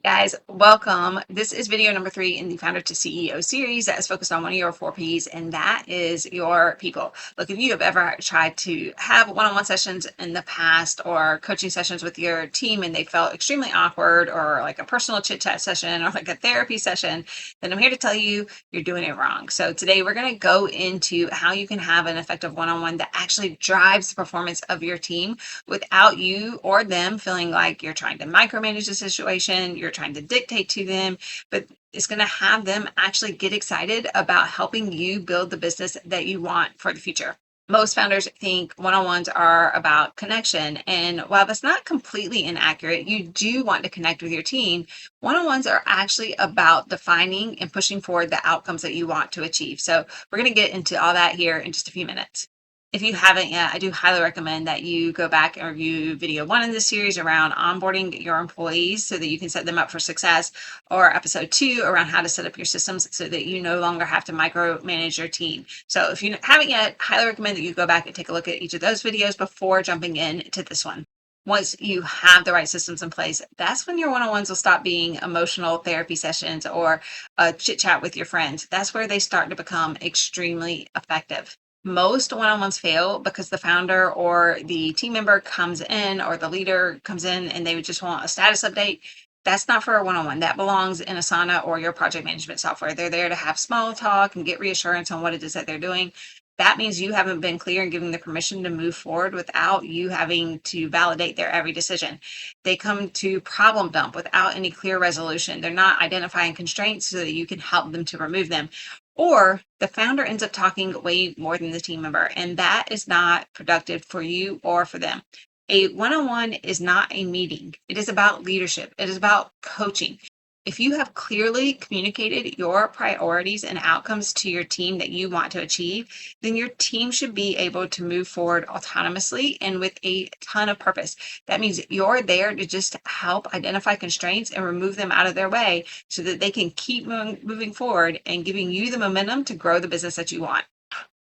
Guys, welcome. This is video number 3 in the Founder to CEO series that is focused on one of your 4 Ps, and that is your people. Look, if you have ever tried to have one-on-one sessions in the past or coaching sessions with your team and they felt extremely awkward, or like a personal chit-chat session or like a therapy session, then I'm here to tell you you're doing it wrong. So today we're going to go into how you can have an effective one-on-one that actually drives the performance of your team without you or them feeling like you're trying to micromanage the situation, you're trying to dictate to them, but it's going to have them actually get excited about helping you build the business that you want for the future. Most founders think one-on-ones are about connection. And while that's not completely inaccurate, you do want to connect with your team. One-on-ones are actually about defining and pushing forward the outcomes that you want to achieve. So we're going to get into all that here in just a few minutes. If you haven't yet, I do highly recommend that you go back and review video 1 in this series around onboarding your employees so that you can set them up for success, or episode 2 around how to set up your systems so that you no longer have to micromanage your team. So if you haven't yet, highly recommend that you go back and take a look at each of those videos before jumping into this one. Once you have the right systems in place, that's when your one-on-ones will stop being emotional therapy sessions or a chit chat with your friends. That's where they start to become extremely effective. Most one-on-ones fail because the founder or the team member comes in, or the leader comes in, and they just want a status update. That's not for a one-on-one. That belongs in Asana or your project management software. They're there to have small talk and get reassurance on what it is that they're doing. That means you haven't been clear and giving the permission to move forward without you having to validate their every decision. They come to problem dump without any clear resolution. They're not identifying constraints so that you can help them to remove them. Or the founder ends up talking way more than the team member, and that is not productive for you or for them. A one-on-one is not a meeting. It is about leadership. It is about coaching. If you have clearly communicated your priorities and outcomes to your team that you want to achieve, then your team should be able to move forward autonomously and with a ton of purpose. That means you're there to just help identify constraints and remove them out of their way so that they can keep moving forward and giving you the momentum to grow the business that you want.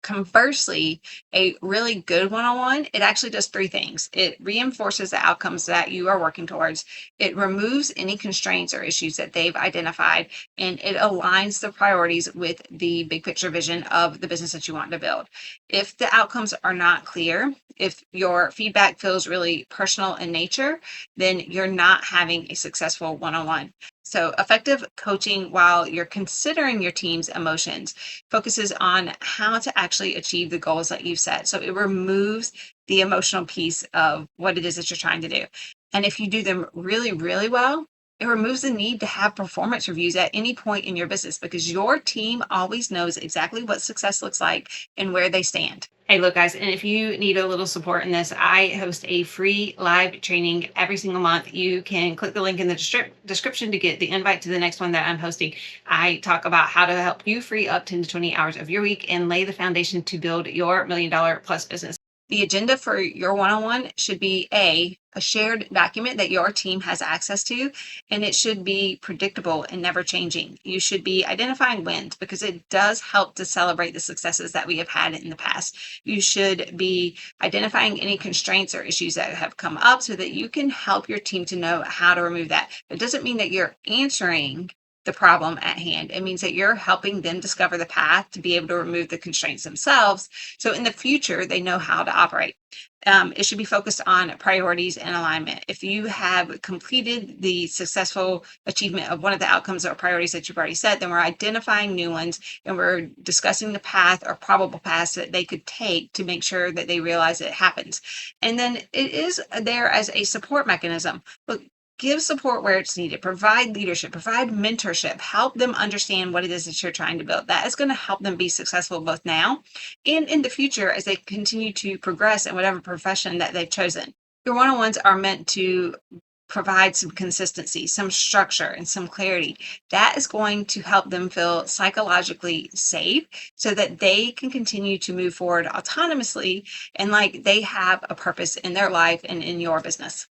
Conversely, a really good one-on-one, it actually does 3 things. It reinforces the outcomes that you are working towards. It removes any constraints or issues that they've identified, and it aligns the priorities with the big picture vision of the business that you want to build. If the outcomes are not clear, if your feedback feels really personal in nature, then you're not having a successful one-on-one. So effective coaching, while you're considering your team's emotions, focuses on how to actually achieve the goals that you've set. So it removes the emotional piece of what it is that you're trying to do. And if you do them really, really well, it removes the need to have performance reviews at any point in your business, because your team always knows exactly what success looks like and where they stand. Hey, look, guys, and if you need a little support in this, I host a free live training every single month. You can click the link in the description to get the invite to the next one that I'm hosting. I talk about how to help you free up 10 to 20 hours of your week and lay the foundation to build your $1 million+ business. The agenda for your one-on-one should be a shared document that your team has access to, and it should be predictable and never changing. You should be identifying wins, because it does help to celebrate the successes that we have had in the past. You should be identifying any constraints or issues that have come up so that you can help your team to know how to remove that. It doesn't mean that you're answering the problem at hand. It means that you're helping them discover the path to be able to remove the constraints themselves, so in the future they know how to operate. It should be focused on priorities and alignment. If you have completed the successful achievement of one of the outcomes or priorities that you've already set, then we're identifying new ones, and we're discussing the path or probable paths that they could take to make sure that they realize it happens. And then it is there as a support mechanism. Look, give support where it's needed, provide leadership, provide mentorship, help them understand what it is that you're trying to build. That is going to help them be successful both now and in the future as they continue to progress in whatever profession that they've chosen. Your one-on-ones are meant to provide some consistency, some structure, and some clarity. That is going to help them feel psychologically safe so that they can continue to move forward autonomously and like they have a purpose in their life and in your business.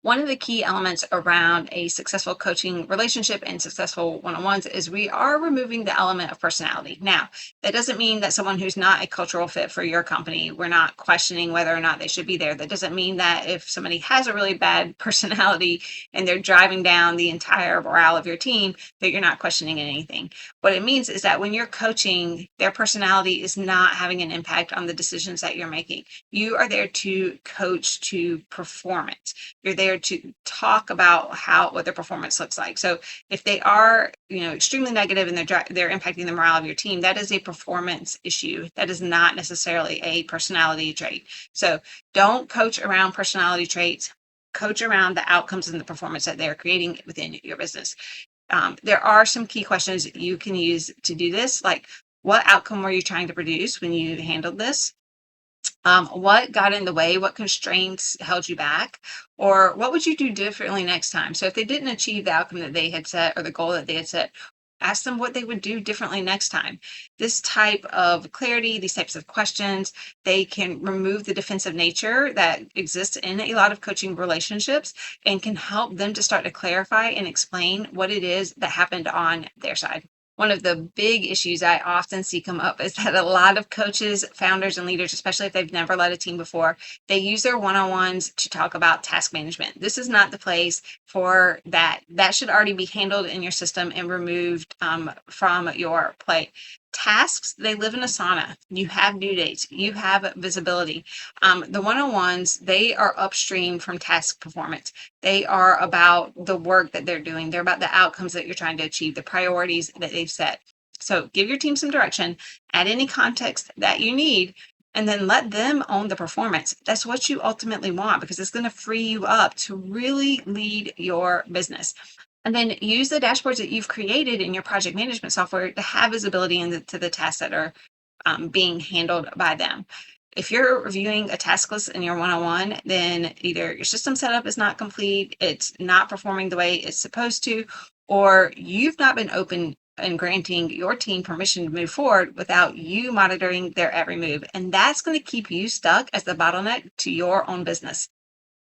One of the key elements around a successful coaching relationship and successful one-on-ones is we are removing the element of personality. Now, that doesn't mean that someone who's not a cultural fit for your company, we're not questioning whether or not they should be there. That doesn't mean that if somebody has a really bad personality and they're driving down the entire morale of your team, that you're not questioning anything. What it means is that when you're coaching, their personality is not having an impact on the decisions that you're making. You are there to coach to performance. You're there to talk about what their performance looks like. So if they are, extremely negative and they're impacting the morale of your team, that is a performance issue. That is not necessarily a personality trait. So don't coach around personality traits. Coach around the outcomes and the performance that they're creating within your business. There are some key questions you can use to do this, like what outcome were you trying to produce when you handled this? What got in the way? What constraints held you back? Or what would you do differently next time? So if they didn't achieve the outcome that they had set or the goal that they had set, ask them what they would do differently next time. This type of clarity, these types of questions, they can remove the defensive nature that exists in a lot of coaching relationships and can help them to start to clarify and explain what it is that happened on their side. One of the big issues I often see come up is that a lot of coaches, founders, and leaders, especially if they've never led a team before, they use their one-on-ones to talk about task management. This is not the place for that. That should already be handled in your system and removed from your plate. Tasks, they live in a sauna. You have due dates. You have visibility. The one-on-ones, they are upstream from task performance. They are about the work that they're doing. They're about the outcomes that you're trying to achieve, the priorities that they've set. So give your team some direction, add any context that you need, and then let them own the performance. That's what you ultimately want because it's going to free you up to really lead your business. And then use the dashboards that you've created in your project management software to have visibility into the tasks that are being handled by them. If you're reviewing a task list in your one-on-one, then either your system setup is not complete, it's not performing the way it's supposed to, or you've not been open and granting your team permission to move forward without you monitoring their every move. And that's going to keep you stuck as the bottleneck to your own business.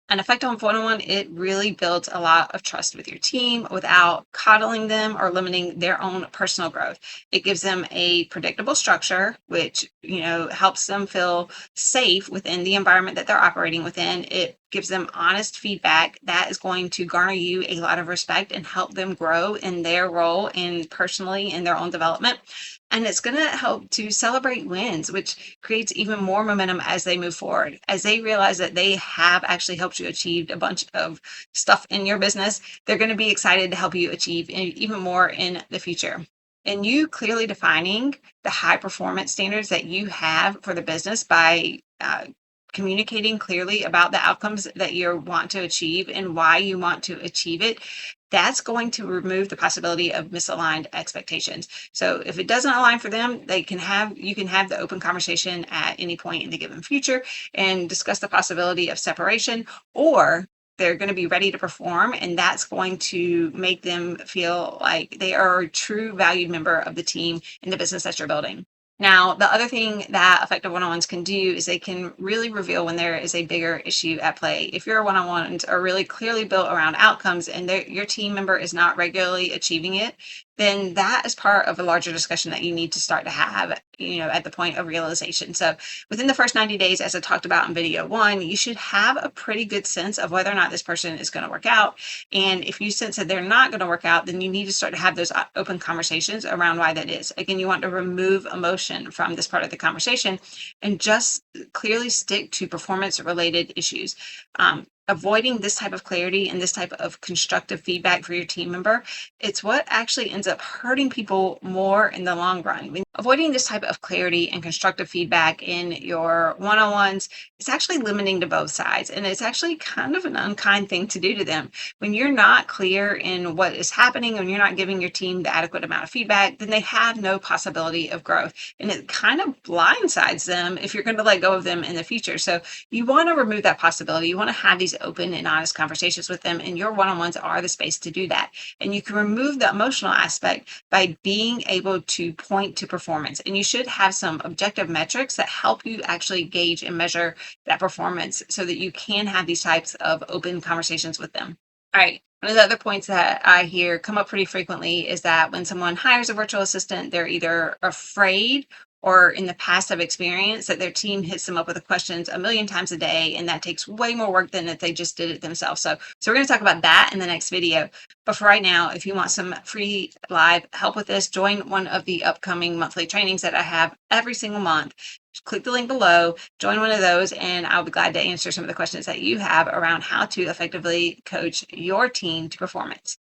An effective one-on-one, it really builds a lot of trust with your team without coddling them or limiting their own personal growth. It gives them a predictable structure, which, helps them feel safe within the environment that they're operating within. It gives them honest feedback that is going to garner you a lot of respect and help them grow in their role and personally in their own development. And it's going to help to celebrate wins, which creates even more momentum as they move forward. As they realize that they have actually helped you achieve a bunch of stuff in your business, they're going to be excited to help you achieve even more in the future. And you clearly defining the high performance standards that you have for the business by communicating clearly about the outcomes that you want to achieve and why you want to achieve it, that's going to remove the possibility of misaligned expectations. So if it doesn't align for them, you can have the open conversation at any point in the given future and discuss the possibility of separation, or they're going to be ready to perform, and that's going to make them feel like they are a true valued member of the team in the business that you're building. Now, the other thing that effective one-on-ones can do is they can really reveal when there is a bigger issue at play. If your one-on-ones are really clearly built around outcomes and your team member is not regularly achieving it, then that is part of a larger discussion that you need to start to have, at the point of realization. So within the first 90 days, as I talked about in video 1, you should have a pretty good sense of whether or not this person is going to work out. And if you sense that they're not going to work out, then you need to start to have those open conversations around why that is. Again, you want to remove emotion from this part of the conversation and just clearly stick to performance related issues. Avoiding this type of clarity and this type of constructive feedback for your team member, it's what actually ends up hurting people more in the long run. Avoiding this type of clarity and constructive feedback in your one-on-ones is actually limiting to both sides, and it's actually kind of an unkind thing to do to them. When you're not clear in what is happening and you're not giving your team the adequate amount of feedback, then they have no possibility of growth, and it kind of blindsides them if you're going to let go of them in the future. So you want to remove that possibility. You want to have these these open and honest conversations with them, and your one-on-ones are the space to do that. And you can remove the emotional aspect by being able to point to performance. And you should have some objective metrics that help you actually gauge and measure that performance so that you can have these types of open conversations with them. All right. One of the other points that I hear come up pretty frequently is that when someone hires a virtual assistant, they're either afraid or in the past have experienced that their team hits them up with the questions a million times a day, and that takes way more work than if they just did it themselves. So we're going to talk about that in the next video. But for right now, if you want some free live help with this, join one of the upcoming monthly trainings that I have every single month. Just click the link below, join one of those, and I'll be glad to answer some of the questions that you have around how to effectively coach your team to performance.